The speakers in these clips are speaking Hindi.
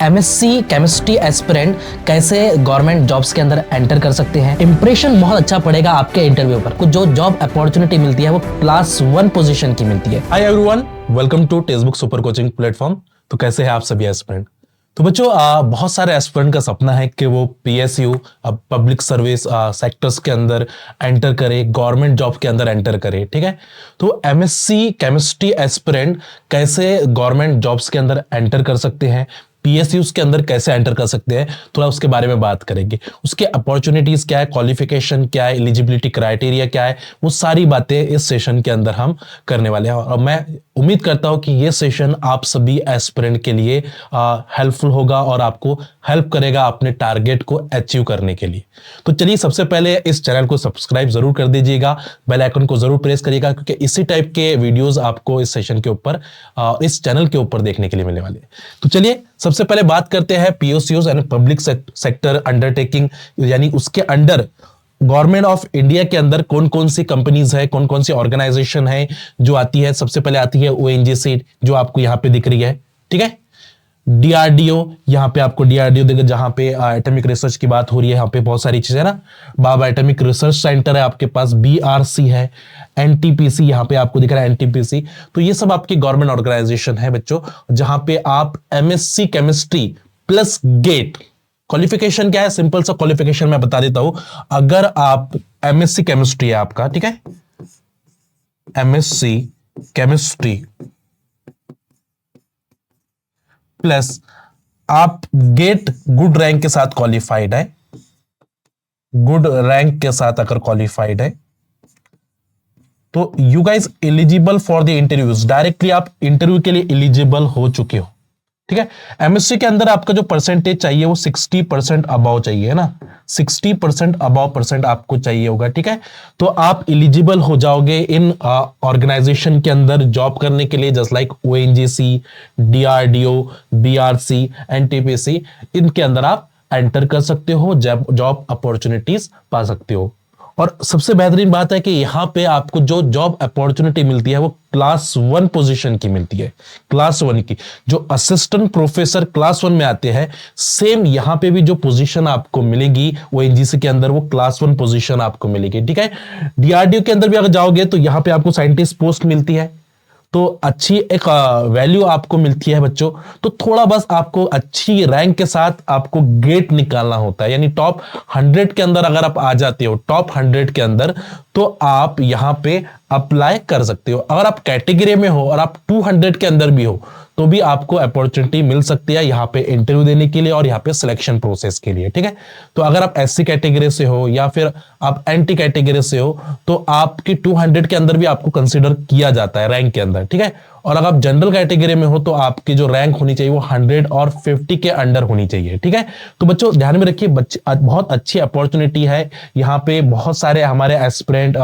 एमएससी केमिस्ट्री एस्पिरेंट कैसे गवर्नमेंट जॉब्स के अंदर एंटर कर सकते हैं। इंप्रेशन बहुत अच्छा पड़ेगा आपके इंटरव्यू पर। कुछ जो जॉब अपॉर्चुनिटी मिलती है वो क्लास 1 पोजीशन की मिलती है। Hi everyone, welcome to textbook super coaching platform. तो कैसे हैं आप सभी एस्पिरेंट। तो बच्चों बहुत सारे एस्पिरेंट का सपना है कि वो पीएसयू पब्लिक सर्विस सेक्टर्स के अंदर एंटर करे, गवर्नमेंट जॉब के अंदर एंटर करे। ठीक है, तो एमएससी केमिस्ट्री एस्पिरेंट कैसे गवर्नमेंट जॉब्स के अंदर एंटर कर सकते हैं, पीएसयूज के अंदर कैसे एंटर कर सकते हैं, थोड़ा उसके बारे में बात करेंगे। उसके अपॉर्चुनिटीज क्या है, क्वालिफिकेशन क्या है, एलिजिबिलिटी क्राइटेरिया क्या है, वो सारी बातें इस सेशन के अंदर हम करने वाले हैं। और मैं उम्मीद करता हूं कि ये सेशन आप सभी एस्पिरेंट के लिए हेल्पफुल होगा और आपको हेल्प करेगा अपने टारगेट को अचीव करने के लिए। तो चलिए सबसे पहले इस चैनल को सब्सक्राइब जरूर कर दीजिएगा, बेल आइकन को जरूर प्रेस करिएगा, क्योंकि इसी टाइप के वीडियोस आपको इस सेशन के ऊपर इस चैनल के ऊपर देखने के लिए मिलने वाले हैं। तो चलिए सबसे पहले बात करते हैं पीएसयूज यानी पब्लिक सेक्टर अंडरटेकिंग, यानी उसके अंडर गवर्नमेंट ऑफ इंडिया के अंदर कौन कौन सी कंपनीज है, कौन कौन सी ऑर्गेनाइजेशन है जो आती है। सबसे पहले आती है ओएनजीसी, जो आपको यहां पे दिख रही है। ठीक है, डीआरडीओ, यहां पे आपको डीआरडीओ देगा, जहां पे एटॉमिक रिसर्च की बात हो रही है। यहां पे बहुत सारी चीजें ना, बाबा एटॉमिक रिसर्च सेंटर है आपके पास, बीआरसी है, एनटीपीसी यहां पे आपको दिख रहा है, एनटीपीसी। तो ये सब आपकी गवर्नमेंट ऑर्गेनाइजेशन है बच्चों, जहां पे आप MSc chemistry plus GATE. Qualification क्या है, सिंपल सा क्वालिफिकेशन मैं बता देता हूं। अगर आप एमएससी केमिस्ट्री है आपका, ठीक है, एमएससी केमिस्ट्री प्लस आप गेट गुड रैंक के साथ क्वालिफाइड है, गुड रैंक के साथ अगर क्वालिफाइड है, तो you guys eligible for the interviews. Directly आप इंटरव्यू के लिए एलिजिबल हो चुके हो। ठीक है, एमएससी के अंदर आपका जो परसेंटेज चाहिए वो 60% अबाव चाहिए, है ना, 60% अबाव परसेंट आपको चाहिए होगा। ठीक है, तो आप एलिजिबल हो जाओगे इन ऑर्गेनाइजेशन के अंदर जॉब करने के लिए, just like ONGC, DRDO, BRC, NTPC. इनके अंदर आप एंटर कर सकते हो, जॉब अपॉर्चुनिटीज पा सकते हो। और सबसे बेहतरीन बात है कि यहां पे आपको जो जॉब अपॉर्चुनिटी मिलती है वो क्लास 1 पोजीशन की मिलती है। क्लास 1 की जो असिस्टेंट प्रोफेसर क्लास 1 में आते हैं, सेम यहां पे भी जो पोजीशन आपको मिलेगी वो एनजीसी के अंदर वो क्लास 1 पोजीशन आपको मिलेगी। ठीक है, डीआरडीओ के अंदर भी अगर जाओगे तो यहां पे आपको साइंटिस्ट पोस्ट मिलती है, तो अच्छी एक वैल्यू आपको मिलती है बच्चों। तो थोड़ा बस आपको अच्छी रैंक के साथ आपको गेट निकालना होता है, यानी टॉप 100 के अंदर अगर आप आ जाते हो, टॉप 100 के अंदर, तो आप यहां पे अप्लाई कर सकते हो। अगर आप कैटेगरी में हो और आप 200 के अंदर भी हो तो भी आपको अपॉर्चुनिटी मिल सकती है यहां पे इंटरव्यू देने के लिए और यहां पे सिलेक्शन प्रोसेस के लिए। ठीक है, तो अगर आप एससी कैटेगरी से हो या फिर आप एंटी कैटेगरी से हो तो आपकी 200 के अंदर भी आपको कंसीडर किया जाता है रैंक के अंदर। ठीक है, और अगर आप जनरल कैटेगरी में हो तो आपकी जो रैंक होनी चाहिए वो 100 और 50 के अंडर होनी चाहिए। ठीक है, तो बच्चों ध्यान में रखिए, बहुत अच्छी अपॉर्चुनिटी है। यहाँ पे बहुत सारे हमारे एस्पिरेंट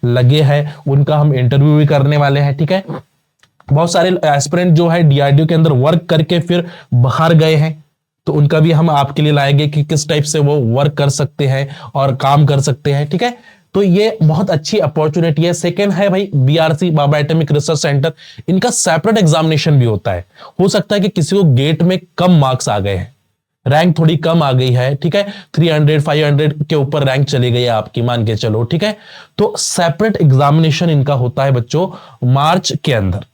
लगे हैं, उनका हम इंटरव्यू भी करने वाले हैं। ठीक है, बहुत सारे एस्पिरेंट जो है डीआरडीओ के अंदर वर्क करके फिर बाहर गए हैं, तो उनका भी हम आपके लिए लाएंगे कि किस टाइप से वो वर्क कर सकते हैं और काम कर सकते हैं। ठीक है, तो ये बहुत अच्छी अपॉर्चुनिटी है। सेकंड है भाई बीआरसी, बाबा एटॉमिक रिसर्च सेंटर। इनका सेपरेट एग्जामिनेशन भी होता है। हो सकता है कि किसी को गेट में कम मार्क्स आ गए हैं, रैंक थोड़ी कम आ गई है, ठीक है, 300 500 के ऊपर रैंक चली गई है आपकी, मान के चलो। ठीक है, तो सेपरेट एग्जामिनेशन इनका होता है बच्चों मार्च के अंदर।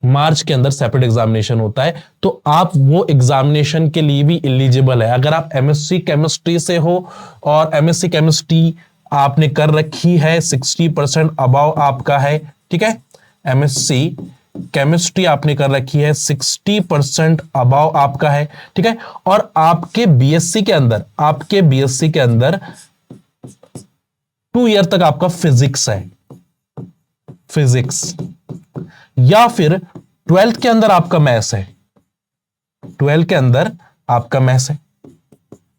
मार्च के अंदर सेपरेट एग्जामिनेशन होता है, तो आप वो एग्जामिनेशन के लिए भी एलिजिबल है। अगर आप एमएससी केमिस्ट्री से हो और एमएससी केमिस्ट्री आपने कर रखी है, 60% अबाव आपका है। ठीक है, एमएससी केमिस्ट्री आपने कर रखी है, 60% अबाव आपका है। ठीक है, और आपके बीएससी के अंदर, आपके बीएससी के अंदर 2 ईयर तक आपका फिजिक्स है, फिजिक्स, या फिर 12th के अंदर आपका मैथ्स है, 12th के अंदर आपका मैथ्स है,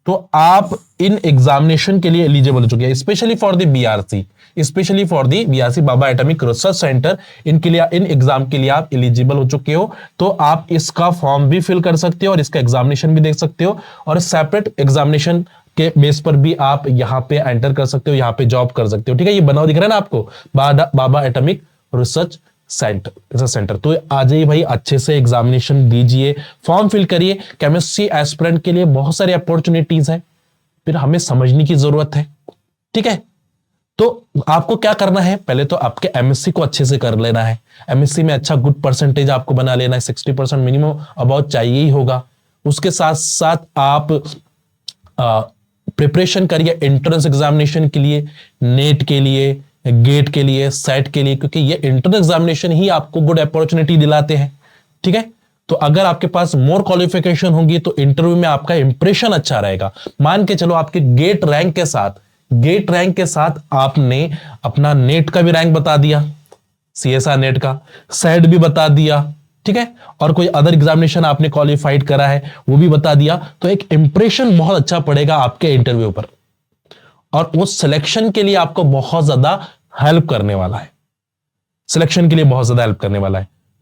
तो आप इन एग्जामिनेशन के लिए एलिजिबल हो चुके हैं। Specially for the BRC, specially for the BRC Baba atomic research centre, इनके लिए, इन एग्जाम के लिए आप एलिजिबल हो चुके हो। तो आप इसका फॉर्म भी फिल कर सकते हो और इसका एग्जामिनेशन भी देख सकते हो, और सेपरेट एग्जामिनेशन के बेस पर भी आप यहां पे एंटर कर सकते हो, यहां पे जॉब कर सकते हो। ठीक है, ये बना हुआ दिख रहा है ना आपको, बाबा एटॉमिक रिसर्च सेंटर। तो आ जाइए भाई, अच्छे से एग्जामिनेशन दीजिए, फॉर्म फिल करिए। केमिस्ट्री एस्पिरेंट के लिए बहुत सारी अपॉर्चुनिटीज है, फिर हमें समझने की जरूरत है। ठीक है, तो आपको क्या करना है, पहले तो आपके एमएससी को अच्छे से कर लेना है। एमएससी में अच्छा गुड परसेंटेज आपको बना लेना है, 60% मिनिमम अबाउट चाहिए ही होगा। उसके साथ साथ आप प्रिपरेशन करिए एंट्रेंस एग्जामिनेशन के लिए, नेट के लिए, गेट के लिए, सेट के लिए, क्योंकि ये एंट्रेंस एग्जामिनेशन ही आपको गुड अपॉर्चुनिटी दिलाते हैं। ठीक है, तो अगर आपके पास मोर क्वालिफिकेशन होगी तो इंटरव्यू में आपका इंप्रेशन अच्छा रहेगा। मान के चलो आपके गेट रैंक के साथ आपने अपना नेट का भी रैंक बता दिया, सीएसआर नेट का, सेट भी बता दिया, ठीक है, और कोई अदर एग्जामिनेशन आपने क्वालिफाइड करा है वो भी बता दिया, तो एक इंप्रेशन बहुत अच्छा पड़ेगा आपके इंटरव्यू पर, और वो सिलेक्शन के लिए आपको बहुत ज्यादा हेल्प करने वाला है।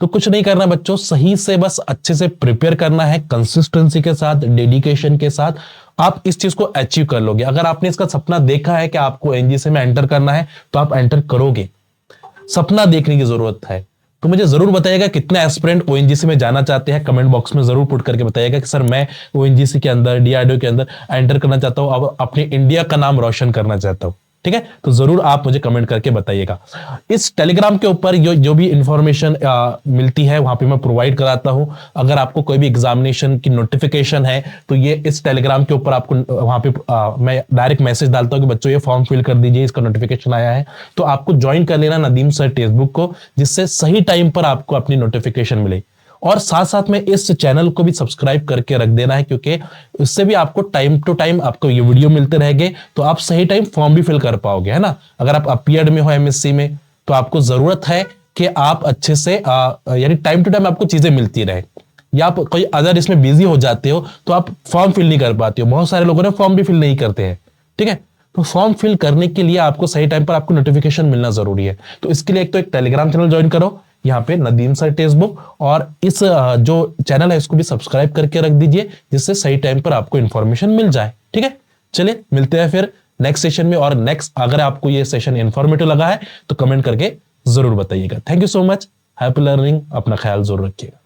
तो कुछ नहीं करना बच्चों, सही से बस अच्छे से प्रिपेयर करना है, कंसिस्टेंसी के साथ, डेडिकेशन के साथ आप इस चीज को अचीव कर लोगे। अगर आपने इसका सपना देखा है कि आपको एनजीसी में एंटर करना है तो आप एंटर करोगे। सपना देखने की जरूरत है। तो मुझे जरूर बताइएगा कितने एस्पिरेंट ओएनजीसी में जाना चाहते हैं, कमेंट बॉक्स में जरूर पुट करके बताइएगा कि सर मैं ओएनजीसी के अंदर, डीआरडीओ के अंदर एंटर करना चाहता हूं, अब अपने इंडिया का नाम रोशन करना चाहता हूं। ठीक है, तो जरूर आप मुझे कमेंट करके बताइएगा। इस टेलीग्राम के ऊपर जो भी इंफॉर्मेशन मिलती है वहां पे मैं प्रोवाइड कराता हूं। अगर आपको कोई भी एग्जामिनेशन की नोटिफिकेशन है तो ये इस टेलीग्राम के ऊपर आपको वहां पे मैं डायरेक्ट मैसेज डालता हूं कि बच्चों ये फॉर्म फिल कर दीजिए, इसका नोटिफिकेशन आया है। तो आपको ज्वाइन कर लेना नदीम सर टेक्स्टबुक को, जिससे सही टाइम पर आपको अपनी नोटिफिकेशन मिले। और साथ साथ में इस चैनल को भी सब्सक्राइब करके रख देना है, क्योंकि उससे भी आपको टाइम टू टाइम आपको ये वीडियो मिलते रहेंगे, तो आप सही टाइम फॉर्म भी फिल कर पाओगे, है ना। अगर आप अपीयर्ड में हो एमएससी में तो आपको जरूरत है कि आप अच्छे से यानी टाइम टू टाइम आपको चीजें मिलती रहे, या आप कोई अदर इसमें बिजी हो जाते हो तो आप फॉर्म फिल नहीं कर पाते हो। बहुत सारे लोगों ने फॉर्म भी फिल नहीं करते हैं। ठीक है, तो फॉर्म फिल करने के लिए आपको सही टाइम पर आपको नोटिफिकेशन मिलना जरूरी है। तो इसके लिए एक तो एक टेलीग्राम चैनल ज्वाइन करो, यहाँ पे नदीम सर टेक्स्टबुक, और इस जो चैनल है इसको भी सब्सक्राइब करके रख दीजिए, जिससे सही टाइम पर आपको इंफॉर्मेशन मिल जाए। ठीक है, चलिए मिलते हैं फिर नेक्स्ट सेशन में। और नेक्स्ट अगर आपको ये सेशन इंफॉर्मेटिव लगा है तो कमेंट करके जरूर बताइएगा। Thank you so much, happy learning, अपना ख्याल जरूर रखिएगा।